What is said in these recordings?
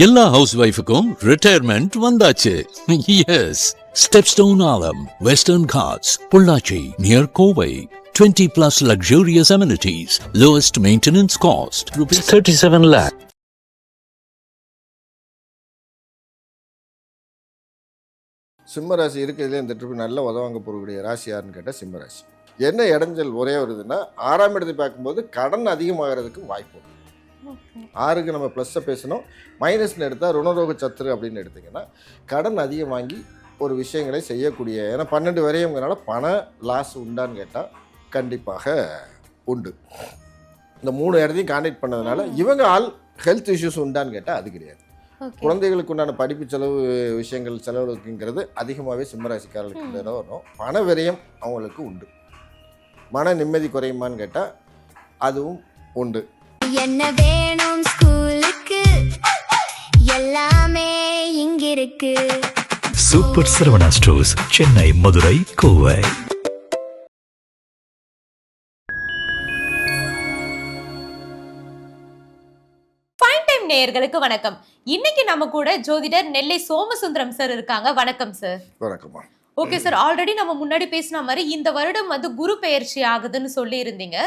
எல்லா ஹவுஸ் ஒய்ஃபுக்கும் ரிட்டையர்மெண்ட் வந்தாச்சு. எஸ், ஸ்டெப்ஸ்டோன் ஆலம், Western Ghats, Pollachi near Kovai. 20 plus luxurious amenities, lowest maintenance cost, rupees 37 lakh. சிம்ம ராசி இருக்கிறதுலே இந்த ட்ரிப் நல்ல உதவாங்க போகக்கூடிய ராசி யாருன்னு கேட்டால் சிம்ம ராசி. என்ன இடைஞ்சல் ஒரே வருதுன்னா 6ஆம் இடத்தை பார்க்கும்போது கடன் அதிகமாகிறதுக்கு வாய்ப்பு. 6க்கு நம்ம ப்ளஸ்ஸை பேசணும், மைனஸ்னு எடுத்தால் ருணரோக சத்துரு அப்படின்னு எடுத்திங்கன்னா கடன் அதிகம் வாங்கி ஒரு விஷயங்களை செய்யக்கூடிய, ஏன்னா 12 வரையும்ங்கிறனால பண லாஸ் உண்டான்னு கேட்டால் கண்டிப்பாக உண்டு. இந்த 3 இடத்தையும் கான்டாக்ட் பண்ணதுனால இவங்க ஆள் ஹெல்த் இஷ்யூஸ் உண்டான்னு கேட்டால் அது கிடையாது. குழந்தைகளுக்கு உண்டான படிப்பு செலவு விஷயங்கள் செலவுக்குங்கிறது அதிகமாகவே சிம்மராசிக்காரர்களுக்கு இடம் வரும். பண விரயம் அவங்களுக்கு உண்டு. மன நிம்மதி குறையுமான்னு கேட்டால் அதுவும் உண்டு. என்ன வேணும் ஸ்கூலுக்கு எல்லாமே இங்க இருக்கு. Super Saravana stores, Chennai, Madurai, Kovai. நேயர்களுக்கு வணக்கம். இன்னைக்கு நம்ம கூட ஜோதிடர் நெல்லை சோமசுந்தரம் சார் இருக்காங்க. வணக்கம் சார். வணக்கம்மா. ஓகே சார், ஆல்ரெடி நம்ம முன்னாடி பேசின மாதிரி இந்த வருடம் குரு பெயர்ச்சி ஆகுதுன்னு சொல்லி இருந்தீங்க.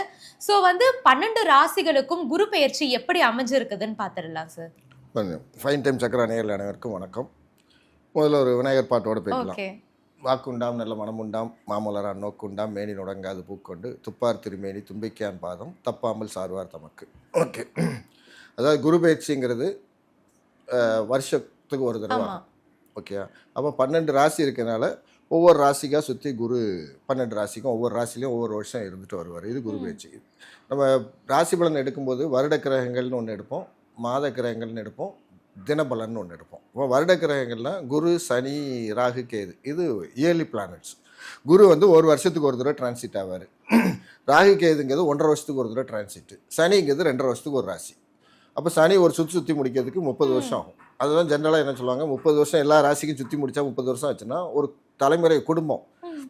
ஸோ 12 ராசிகளுக்கும் குரு பெயர்ச்சி எப்படி அமைஞ்சிருக்குதுன்னு பார்த்துடலாம் சார். ஃபைன் டைம் சக்கர நேயர்கள் அனைவருக்கும் வணக்கம். முதல்ல ஒரு விநாயகர் பாட்டோட போய்க்கலாம். வாக்குண்டாம் நல்ல மனமுண்டாம், மாமலரான் நோக்குண்டாம், மேனி நுடங்காது பூக்கொண்டு, துப்பார் திருமேனி தும்பிக்கையான் பாதம், தப்பாமல் சார்வார் தமக்கு. ஓகே, அதாவது குரு பயிற்சிங்கிறது வருஷத்துக்கு ஒரு தடவை. ஓகே, அப்போ 12 ராசி இருக்கிறதுனால ஒவ்வொரு ராசிக்காக சுற்றி குரு 12 ராசிக்கும் ஒவ்வொரு ராசிலையும் ஒவ்வொரு வருஷம் இருந்துட்டு வருவார். இது குரு பயிற்சி. நம்ம ராசி பலன் எடுக்கும்போது வருட கிரகங்கள்னு ஒன்று எடுப்போம், மாத கிரகங்கள்னு எடுப்போம், தினபலன்னு ஒன்று எடுப்போம். இப்போ வருட கிரகங்கள்லாம் குரு, சனி, ராகு, கேது, இது இயர்லி பிளானட்ஸ். குரு ஒரு வருஷத்துக்கு ஒரு தடவை டிரான்சிட் ஆவார். ராகு கேதுங்கிறது 1.5 வருஷத்துக்கு ஒரு தடவை டிரான்சிட். சனிங்கிறது 2.5 வருஷத்துக்கு ஒரு ராசி. அப்போ சனி ஒரு சுற்றி முடிக்கிறதுக்கு 30 வருஷம் ஆகும். அதுதான் ஜென்ரலாக என்ன சொல்லுவாங்க, 30 வருஷம் எல்லா ராசிக்கும் சுற்றி முடித்தா 30 வருஷம் ஆச்சுன்னா ஒரு தலைமுறை குடும்பம்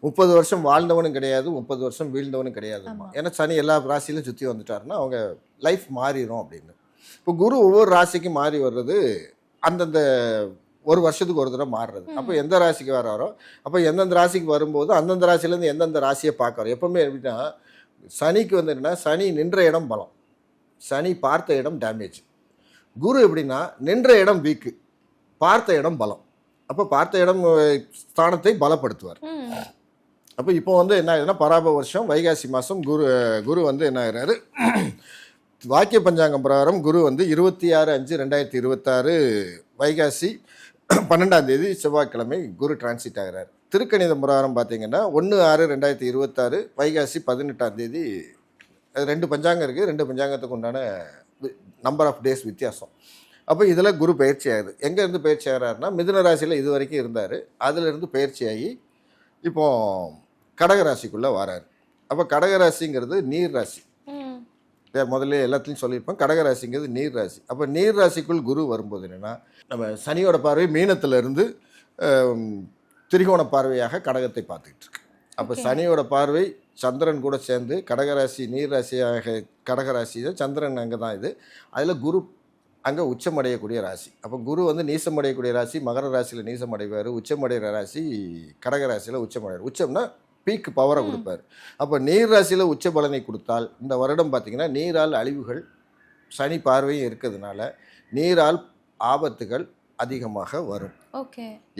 30 வருஷம் வாழ்ந்தவனும் கிடையாது, 30 வருஷம் வீழ்ந்தவனும் கிடையாதுமா. ஏன்னா சனி எல்லா ராசியிலும் சுற்றி வந்துட்டாருன்னா அவங்க லைஃப் மாறிடும் அப்படின்னு. இப்போ குரு ஒவ்வொரு ராசிக்கும் மாறி வர்றது அந்தந்த ஒரு வருஷத்துக்கு ஒரு தடவை மாறுறது. அப்போ எந்த ராசிக்கு வராரோ அப்போ எந்தெந்த ராசிக்கு வரும்போது அந்தந்த ராசிலேருந்து எந்தெந்த ராசியை பார்க்குறோம். எப்போவுமே எப்படின்னா சனிக்கு என்னென்னா, சனி நின்ற இடம் பலம், சனி பார்த்த இடம் டேமேஜ். குரு எப்படின்னா நின்ற இடம் வீக்கு, பார்த்த இடம் பலம். அப்போ பார்த்த இடம் ஸ்தானத்தை பலப்படுத்துவார். அப்போ இப்போ என்ன ஆகுதுன்னா, பராப வருஷம் வைகாசி மாதம் குரு என்ன ஆகிறாரு, வாக்கிய பஞ்சாங்கம் பிரகாரம் குரு 26/5/2026 வைகாசி 12ஆம் தேதி செவ்வாய்க்கிழமை குரு டிரான்சிட் ஆகிறார். திருக்கணிதம் பிரகாரம் பார்த்தீங்கன்னா 1/6/2026 வைகாசி 18ஆம் தேதி. 2 பஞ்சாங்கம் இருக்குது, 2 பஞ்சாங்கத்துக்கு உண்டான நம்பர் ஆஃப் டேஸ் வித்தியாசம். அப்போ இதில் குரு பயிற்சி ஆகுது. எங்கேருந்து பயிற்சி ஆகிறாருன்னா, மிதுன ராசியில் இது வரைக்கும் இருந்தார், அதிலிருந்து பயிற்சி ஆகி இப்போது கடகராசிக்குள்ளே வராரு. அப்போ கடகராசிங்கிறது நீர் ராசி. முதல்ல எல்லாத்துலையும் சொல்லியிருப்போம், கடகராசிங்கிறது நீர் ராசி. அப்போ நீர் ராசிக்குள் குரு வரும்போது என்னென்னா, நம்ம சனியோட பார்வை மீனத்திலிருந்து திரிகோண பார்வையாக கடகத்தை பார்த்துக்கிட்டு இருக்கு. அப்போ சனியோட பார்வை சந்திரன் கூட சேர்ந்து கடகராசி நீர் ராசியாக கடகராசியில் சந்திரன் அங்கே தான் இது. அதில் குரு அங்கே உச்சமடையக்கூடிய ராசி. அப்போ குரு நீசமடையக்கூடிய ராசி மகர ராசியில் நீசமடைவார், உச்சமடைகிற ராசி கடகராசியில் உச்சமடைவார். உச்சம்னா பீக் பவரை கொடுப்பார். அப்போ நீர் ராசியில் உச்ச பலனை கொடுத்தால் இந்த வருடம் பார்த்திங்கன்னா நீரால் அழிவுகள், சனி பார்வையும் இருக்கிறதுனால நீரால் ஆபத்துகள் அதிகமாக வரும்.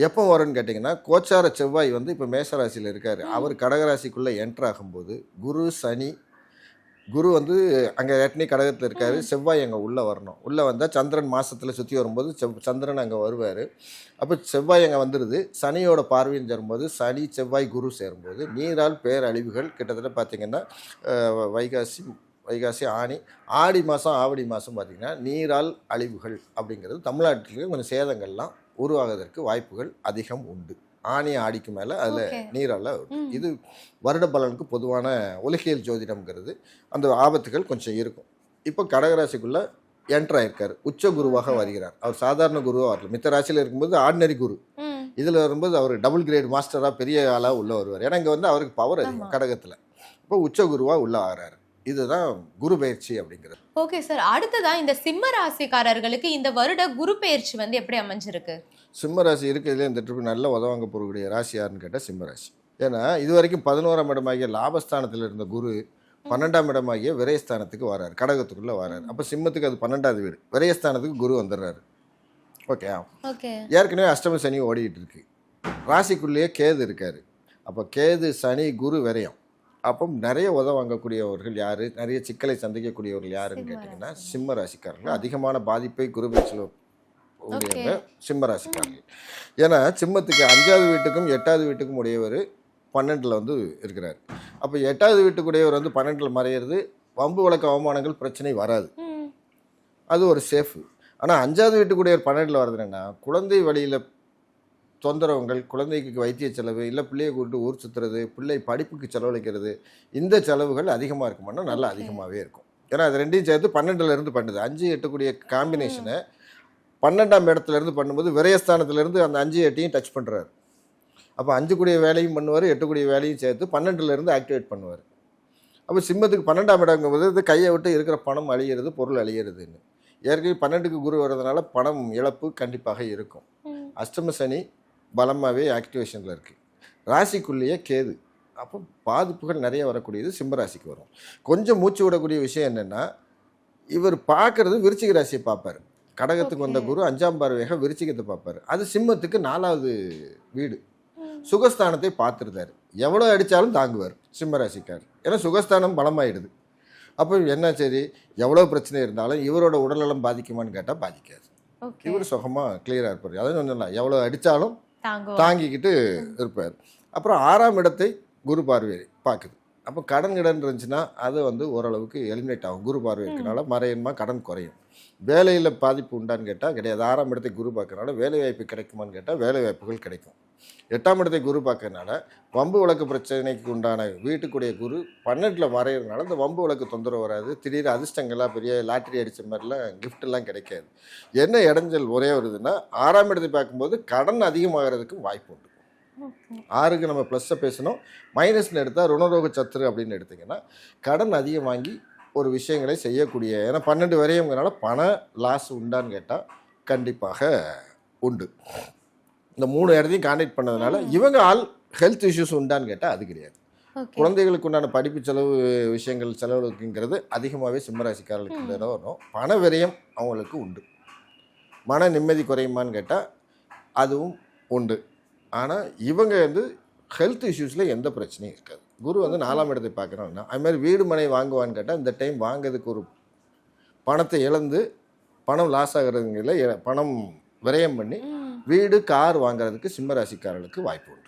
எப்போ வரும்னு கேட்டிங்கன்னா, கோச்சார செவ்வாய் இப்போ மேசராசியில் இருக்கார். அவர் கடகராசிக்குள்ளே என்ட்ரு ஆகும்போது குரு அங்கே ஏற்கனவே கடகத்தில் இருக்கார், செவ்வாய் அங்கே உள்ளே வரணும். உள்ளே வந்தால் சந்திரன் மாதத்தில் சுற்றி வரும்போது சந்திரன் அங்கே வருவார். அப்போ செவ்வாய் அங்கே வந்துடுது. சனியோட பார்வையும் சேரும்போது சனி செவ்வாய் குரு சேரும்போது நீரால் பேரழிவுகள் கிட்டத்தட்ட பார்த்திங்கன்னா வைகாசி ஆடி மாதம் ஆவடி மாதம் பார்த்திங்கன்னா நீரால் அழிவுகள் அப்படிங்கிறது தமிழ்நாட்டில் கொஞ்சம் சேதங்கள்லாம் உருவாவதற்கு வாய்ப்புகள் அதிகம் உண்டு. ஆடிக்கு மேலே அதில் நீரால். இது வருட பலனுக்கு பொதுவான உலகியல் ஜோதிடம்ங்கிறது. அந்த ஆபத்துகள் கொஞ்சம் இருக்கும். இப்போ கடகராசிக்குள்ளே என்ட்ராயிருக்கார், உச்ச குருவாக வருகிறார். அவர் சாதாரண குருவாக வரல. மித்த ராசியில் இருக்கும்போது ஆர்டினரி குரு, இதில் வரும்போது அவர் டபுள் கிரேட் மாஸ்டராக பெரிய ஆளாக உள்ளே வருவார். ஏன்னா இங்கே அவருக்கு பவர் அதிகம் கடகத்தில். இப்போ உச்ச குருவாக உள்ளே ஆகிறார். இதுதான் குரு பயிற்சி அப்படிங்கிறது. Okay sir. அடுத்ததா இந்த சிம்ம ராசிக்காரர்களுக்கு இந்த வருட குரு பெயர்ச்சி வந்து எப்படி அமைஞ்சிருக்கு? சிம்ம ராசி இருக்கிறதுலே இந்த ட்ரிப் நல்ல உதவாங்க போகக்கூடிய ராசி யாருன்னு கேட்டால் சிம்ம ராசி. ஏன்னா இது வரைக்கும் 11ஆம் இடமாகிய லாபஸ்தானத்தில் இருந்த குரு 12ஆம் இடமாகிய விரயஸ்தானத்துக்கு வராரு, கடகத்துக்குள்ளே வராரு. அப்போ சிம்மத்துக்கு அது 12வது வீடு, விரயஸ்தானத்துக்கு குரு வந்துடுறாரு. Okay, okay. ஏற்கனவே அஷ்டம சனி ஓடிக்கிட்டு இருக்கு, ராசிக்குள்ளேயே கேது இருக்காரு. அப்போ கேது சனி குரு விரயம். அப்போ நிறைய வாங்கக்கூடியவர்கள் யார், நிறைய சிக்கலை சந்திக்கக்கூடியவர்கள் யாருன்னு கேட்டிங்கன்னா சிம்ம ராசிக்காரர்கள். அதிகமான பாதிப்பை குரு பயிற்சியில் உடையவங்க சிம்ம ராசிக்காரர்கள். ஏன்னா சிம்மத்துக்கு 5வது வீட்டுக்கும் 8வது வீட்டுக்கும் உடையவர் 12ல் வந்து இருக்கிறார். அப்போ 8வது வீட்டுக்குடையவர் வந்து 12ல் மறையிறது, வம்பு வழக்கு அவமானங்கள் பிரச்சனை வராது, அது ஒரு சேஃபு. ஆனால் 5வது வீட்டுக்குடையவர் 12ல் வருதுன்னா குழந்தை வழியில் தொந்தரவுகள், குழந்தைக்கு வைத்திய செலவு, இல்லை பிள்ளையை கூப்பிட்டு ஊர் சுற்றுறது, பிள்ளை படிப்புக்கு செலவழிக்கிறது, இந்த செலவுகள் அதிகமாக இருக்குமானா நல்லா அதிகமாகவே இருக்கும். ஏன்னா அது ரெண்டையும் சேர்த்து 12லேருந்து பண்ணுது. 5, 8 கூடிய காம்பினேஷனை 12ஆம் இடத்துலேருந்து பண்ணும்போது விரயஸ்தானத்துலேருந்து அந்த 5, 8ஐயும் டச் பண்ணுறாரு. அப்போ 5 கூடிய வேலையும் பண்ணுவார், 8 கூடிய வேலையும் சேர்த்து 12லேருந்து ஆக்டிவேட் பண்ணுவார். அப்போ சிம்மத்துக்கு 12ஆம் இடங்கும்போது இது கையை விட்டு இருக்கிற பணம் அழியிறது, பொருள் அழியிறதுன்னு. ஏற்கனவே 12க்கு குரு வர்றதுனால பணம் இழப்பு கண்டிப்பாக இருக்கும். அஷ்டம சனி பலமாகவே ஆக்டிவேஷனில் இருக்குது, ராசிக்குள்ளேயே கேது. அப்போ பாதிப்புகள் நிறைய வரக்கூடியது சிம்ம ராசிக்கு வரும். கொஞ்சம் மூச்சு விடக்கூடிய விஷயம் என்னென்னா, இவர் பார்க்குறது விருச்சிக ராசியை பார்ப்பார். கடகத்துக்கு வந்த குரு 5ஆம் பார்வையாக விருச்சிகத்தை பார்ப்பார். அது சிம்மத்துக்கு 4வது வீடு, சுகஸ்தானத்தை பார்த்துருந்தார். எவ்வளோ அடித்தாலும் தாங்குவார் சிம்ம ராசிக்கார். ஏன்னா சுகஸ்தானம் பலமாயிடுது. அப்போ என்ன, சரி எவ்வளோ பிரச்சனை இருந்தாலும் இவரோட உடல்நலம் பாதிக்குமான்னு கேட்டால் பாதிக்காது. இவர் சுகமாக கிளியராக இருப்பார். அதாவது ஒன்றும் இல்லை, எவ்வளோ அடித்தாலும் தாங்கிக்கிட்டு இருப்பார். அப்புறம் 6ஆம் இடத்தை குரு பார்வை பார்க்குது. அப்போ கடன் இருந்துச்சுன்னா அது வந்து ஓரளவுக்கு எலிமினேட் ஆகும். குரு பார்வை இருக்கனால மறையணுமா, கடன் குறையும். வேலையில் பாதிப்பு உண்டான்னு கேட்டால் கிடையாது. 6ஆம் இடத்தை குரு பார்க்கறனால வேலை வாய்ப்பு கிடைக்குமான்னு கேட்டால் வேலை வாய்ப்புகள் கிடைக்கும். 8ஆம் இடத்தை குரு பார்க்கறனால வம்பு வழக்கு பிரச்சனைக்கு உண்டான வீட்டுக்குடைய குரு 12ல் மறையிறதுனால இந்த வம்பு வழக்கு தொந்தரவு வராது. திடீர் அதிர்ஷ்டங்கள்லாம் பெரிய லாட்டரி அடித்த மாதிரிலாம் கிஃப்டெல்லாம் கிடைக்காது. என்ன இடைஞ்சல் ஒரே வருதுன்னா 6ஆம் இடத்தை பார்க்கும்போது கடன் அதிகமாகிறதுக்கு வாய்ப்பு உண்டு. 6க்கு நம்ம ப்ளஸ்ஸை பேசணும், மைனஸ்னு எடுத்தால் ருணரோக சத்துரு அப்படின்னு எடுத்திங்கன்னா கடன் அதிகம் வாங்கி ஒரு விஷயங்களை செய்யக்கூடிய, ஏன்னா 12 வரையும்ங்கிறனால பண லாஸ் உண்டான்னு கேட்டால் கண்டிப்பாக உண்டு. இந்த 3 இடத்தையும் கான்டாக்ட் பண்ணதுனால இவங்க ஆள் ஹெல்த் இஷ்யூஸ் உண்டான்னு கேட்டால் அது கிடையாது. குழந்தைகளுக்கு உண்டான படிப்பு செலவு விஷயங்கள் செலவுக்குங்கிறது அதிகமாகவே சிம்மராசிக்காரர்களுக்கு இந்த இடம் வரும். பண விரயம் அவங்களுக்கு உண்டு. மன நிம்மதி குறையுமான்னு கேட்டால் அதுவும் உண்டு. ஆனால் இவங்க வந்து ஹெல்த் இஷ்யூஸில் எந்த பிரச்சனையும் இருக்காது. குரு வந்து 4ஆம் இடத்தை பார்க்குறோம்னா அது மாதிரி வீடு மனை வாங்குவான்னு கேட்டால் இந்த டைம் வாங்கிறதுக்கு ஒரு பணத்தை இழந்து பணம் லாஸ் ஆகிறதுங்கள பணம் விரயம் பண்ணி வீடு கார் வாங்குறதுக்கு சிம்மராசிக்காரர்களுக்கு வாய்ப்பு உண்டு.